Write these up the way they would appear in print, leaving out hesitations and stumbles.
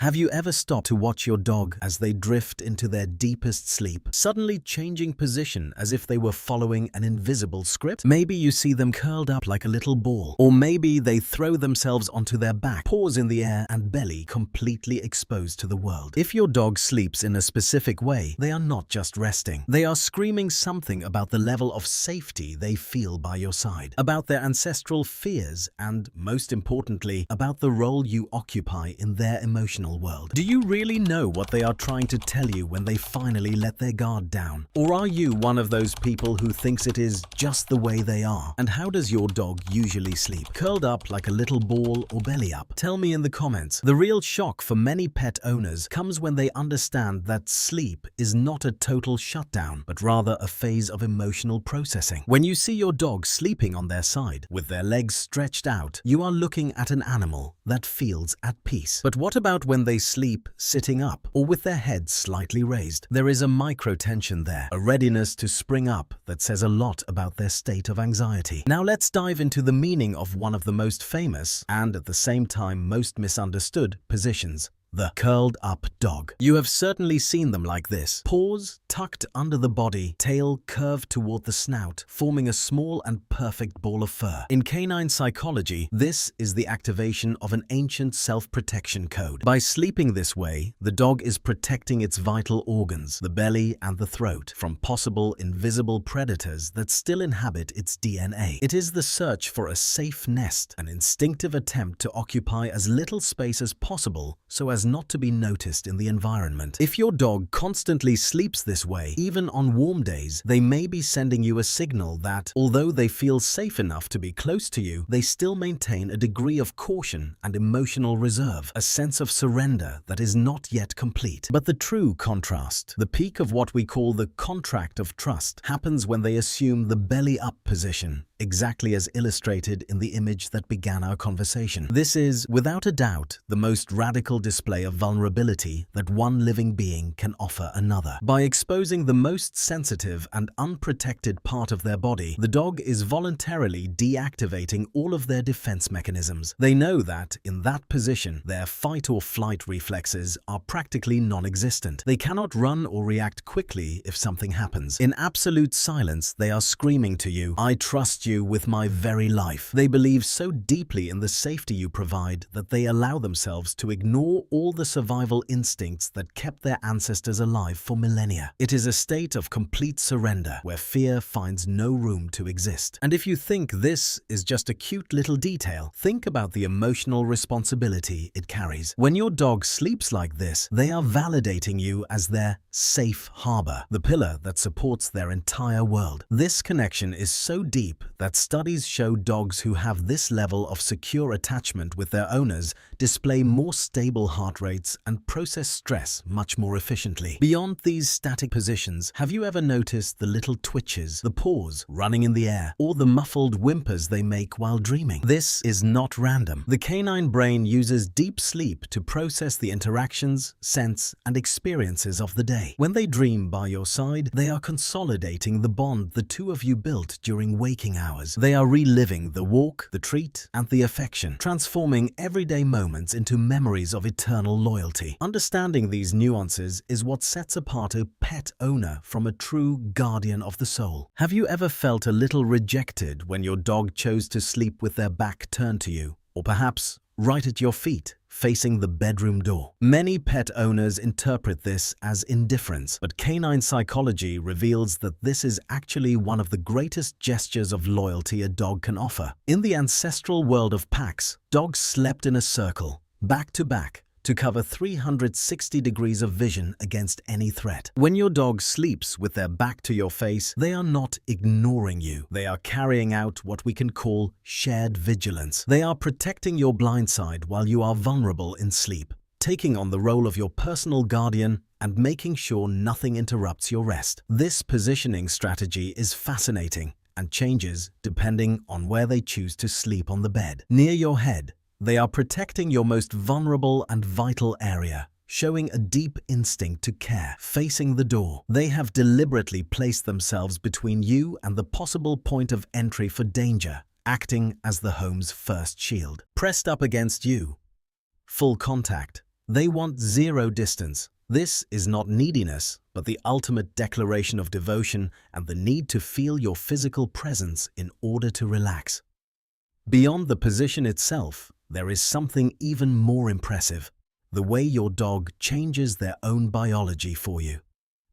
Have you ever stopped to watch your dog as they drift into their deepest sleep, suddenly changing position as if they were following an invisible script? Maybe you see them curled up like a little ball, or maybe they throw themselves onto their back, paws in the air and belly completely exposed to the world. If your dog sleeps in a specific way, they are not just resting. They are screaming something about the level of safety they feel by your side, about their ancestral fears, and most importantly, about the role you occupy in their emotional world. Do you really know what they are trying to tell you when they finally let their guard down? Or are you one of those people who thinks it is just the way they are? And how does your dog usually sleep? Curled up like a little ball or belly up? Tell me in the comments. The real shock for many pet owners comes when they understand that sleep is not a total shutdown, but rather a phase of emotional processing. When you see your dog sleeping on their side, with their legs stretched out, you are looking at an animal that feels at peace. But what about when they sleep sitting up or with their heads slightly raised? There is a micro-tension there, a readiness to spring up that says a lot about their state of anxiety. Now let's dive into the meaning of one of the most famous and at the same time most misunderstood positions. The curled up dog. You have certainly seen them like this. Paws tucked under the body, tail curved toward the snout, forming a small and perfect ball of fur. In canine psychology, this is the activation of an ancient self-protection code. By sleeping this way, the dog is protecting its vital organs, the belly and the throat, from possible invisible predators that still inhabit its DNA. It is the search for a safe nest, an instinctive attempt to occupy as little space as possible so as not to be noticed in the environment. If your dog constantly sleeps this way, even on warm days, they may be sending you a signal that, although they feel safe enough to be close to you, they still maintain a degree of caution and emotional reserve, a sense of surrender that is not yet complete. But the true contrast, the peak of what we call the contract of trust, happens when they assume the belly-up position, exactly as illustrated in the image that began our conversation. This is, without a doubt, the most radical display of vulnerability that one living being can offer another. By exposing the most sensitive and unprotected part of their body, the dog is voluntarily deactivating all of their defense mechanisms. They know that, in that position, their fight or flight reflexes are practically non-existent. They cannot run or react quickly if something happens. In absolute silence, they are screaming to you, "I trust you with my very life." They believe so deeply in the safety you provide that they allow themselves to ignore all the survival instincts that kept their ancestors alive for millennia. It is a state of complete surrender where fear finds no room to exist. And if you think this is just a cute little detail, think about the emotional responsibility it carries. When your dog sleeps like this, they are validating you as their safe harbor, the pillar that supports their entire world. This connection is so deep that studies show dogs who have this level of secure attachment with their owners display more stable heart rates and process stress much more efficiently. Beyond these static positions, have you ever noticed the little twitches, the paws running in the air, or the muffled whimpers they make while dreaming? This is not random. The canine brain uses deep sleep to process the interactions, sense, and experiences of the day. When they dream by your side, they are consolidating the bond the two of you built during waking hours. They are reliving the walk, the treat, and the affection, transforming everyday moments into memories of eternal loyalty. Understanding these nuances is what sets apart a pet owner from a true guardian of the soul. Have you ever felt a little rejected when your dog chose to sleep with their back turned to you, or perhaps right at your feet, facing the bedroom door? Many pet owners interpret this as indifference, but canine psychology reveals that this is actually one of the greatest gestures of loyalty a dog can offer. In the ancestral world of packs, dogs slept in a circle, back to back, to cover 360 degrees of vision against any threat. When your dog sleeps with their back to your face, they are not ignoring you. They are carrying out what we can call shared vigilance. They are protecting your blind side while you are vulnerable in sleep, taking on the role of your personal guardian and making sure nothing interrupts your rest. This positioning strategy is fascinating and changes depending on where they choose to sleep on the bed. Near your head, they are protecting your most vulnerable and vital area, showing a deep instinct to care. Facing the door, they have deliberately placed themselves between you and the possible point of entry for danger, acting as the home's first shield. Pressed up against you, full contact, They want zero distance. This is not neediness, but the ultimate declaration of devotion and the need to feel your physical presence in order to relax. Beyond the position itself, there is something even more impressive: the way your dog changes their own biology for you.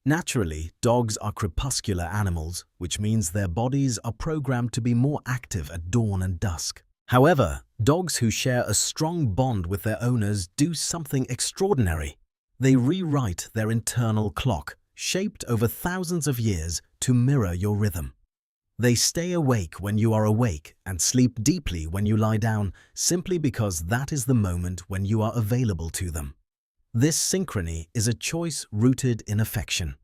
Naturally, dogs are crepuscular animals, which means their bodies are programmed to be more active at dawn and dusk. However, dogs who share a strong bond with their owners do something extraordinary. They rewrite their internal clock, shaped over thousands of years, to mirror your rhythm. They stay awake when you are awake and sleep deeply when you lie down, simply because that is the moment when you are available to them. This synchrony is a choice rooted in affection.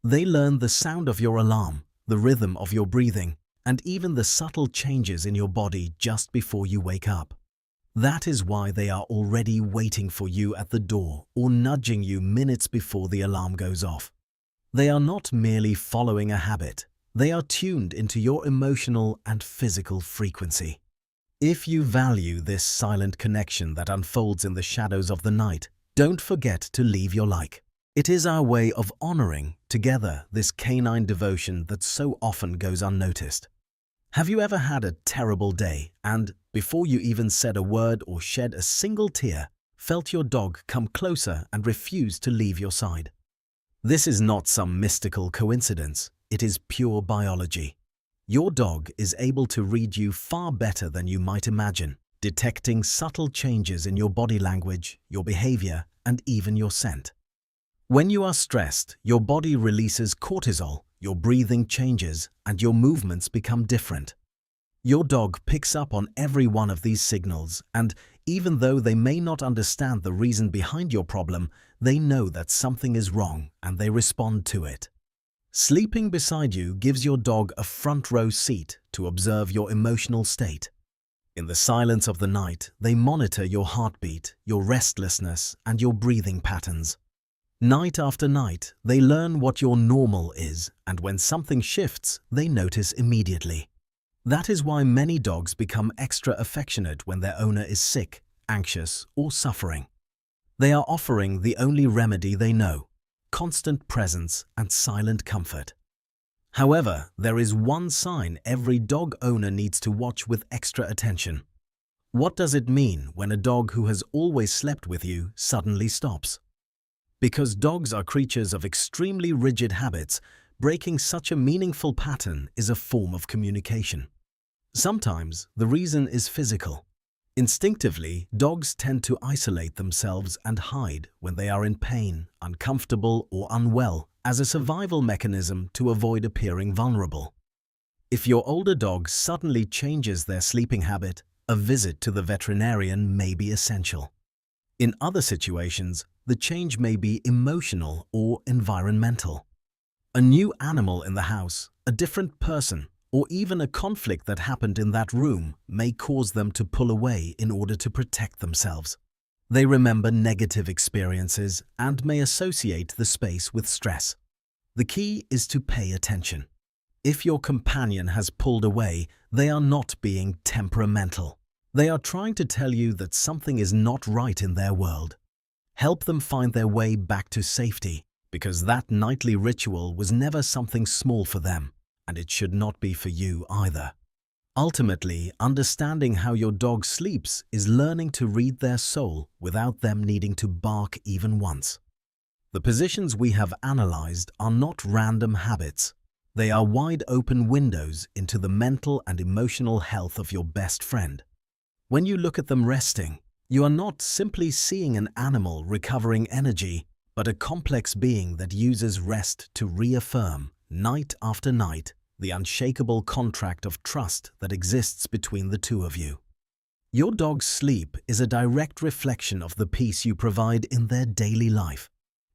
They learn the sound of your alarm, the rhythm of your breathing, and even the subtle changes in your body just before you wake up. That is why they are already waiting for you at the door or nudging you minutes before the alarm goes off. They are not merely following a habit. They are tuned into your emotional and physical frequency. If you value this silent connection that unfolds in the shadows of the night, don't forget to leave your like. It is our way of honoring, together, this canine devotion that so often goes unnoticed. Have you ever had a terrible day and, before you even said a word or shed a single tear, felt your dog come closer and refuse to leave your side? This is not some mystical coincidence. It is pure biology. Your dog is able to read you far better than you might imagine, detecting subtle changes in your body language, your behavior, and even your scent. When you are stressed, your body releases cortisol, your breathing changes, and your movements become different. Your dog picks up on every one of these signals, and even though they may not understand the reason behind your problem, they know that something is wrong and they respond to it. Sleeping beside you gives your dog a front row seat to observe your emotional state. In the silence of the night, they monitor your heartbeat, your restlessness, and your breathing patterns. Night after night, they learn what your normal is, and when something shifts, they notice immediately. That is why many dogs become extra affectionate when their owner is sick, anxious, or suffering. They are offering the only remedy they know: constant presence and silent comfort. However, there is one sign every dog owner needs to watch with extra attention. What does it mean when a dog who has always slept with you suddenly stops? Because dogs are creatures of extremely rigid habits, breaking such a meaningful pattern is a form of communication. Sometimes the reason is physical. Instinctively, dogs tend to isolate themselves and hide when they are in pain, uncomfortable, or unwell, as a survival mechanism to avoid appearing vulnerable. If your older dog suddenly changes their sleeping habit, a visit to the veterinarian may be essential. In other situations, the change may be emotional or environmental. A new animal in the house, a different person, or even a conflict that happened in that room may cause them to pull away in order to protect themselves. They remember negative experiences and may associate the space with stress. The key is to pay attention. If your companion has pulled away, they are not being temperamental. They are trying to tell you that something is not right in their world. Help them find their way back to safety, because that nightly ritual was never something small for them, and it should not be for you either. Ultimately, understanding how your dog sleeps is learning to read their soul without them needing to bark even once. The positions we have analyzed are not random habits. They are wide-open windows into the mental and emotional health of your best friend. When you look at them resting, you are not simply seeing an animal recovering energy, but a complex being that uses rest to reaffirm, night after night, the unshakable contract of trust that exists between the two of you. Your dog's sleep is a direct reflection of the peace you provide in their daily life.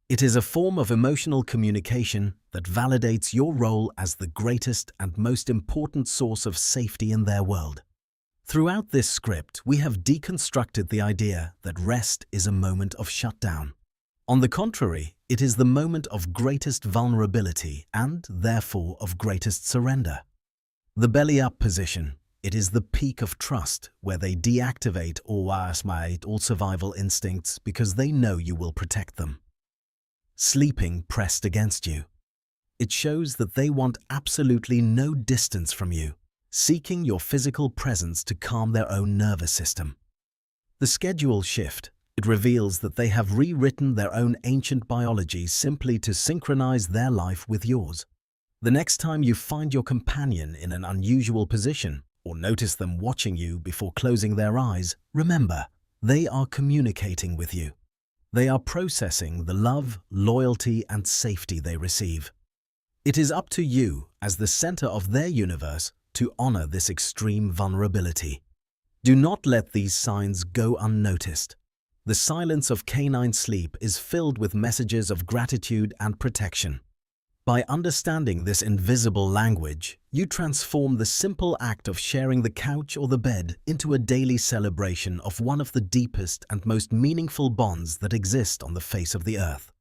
It is a form of emotional communication that validates your role as the greatest and most important source of safety in their world. Throughout this script, we have deconstructed the idea that rest is a moment of shutdown. On the contrary, it is the moment of greatest vulnerability and, therefore, of greatest surrender. The belly-up position, It is the peak of trust where they deactivate all survival instincts because they know you will protect them. Sleeping pressed against you. It shows that they want absolutely no distance from you, seeking your physical presence to calm their own nervous system. The schedule shift. It reveals that they have rewritten their own ancient biology simply to synchronize their life with yours. The next time you find your companion in an unusual position or notice them watching you before closing their eyes, remember, they are communicating with you. They are processing the love, loyalty, and safety they receive. It is up to you, as the center of their universe, to honor this extreme vulnerability. Do not let these signs go unnoticed. The silence of canine sleep is filled with messages of gratitude and protection. By understanding this invisible language, you transform the simple act of sharing the couch or the bed into a daily celebration of one of the deepest and most meaningful bonds that exist on the face of the earth.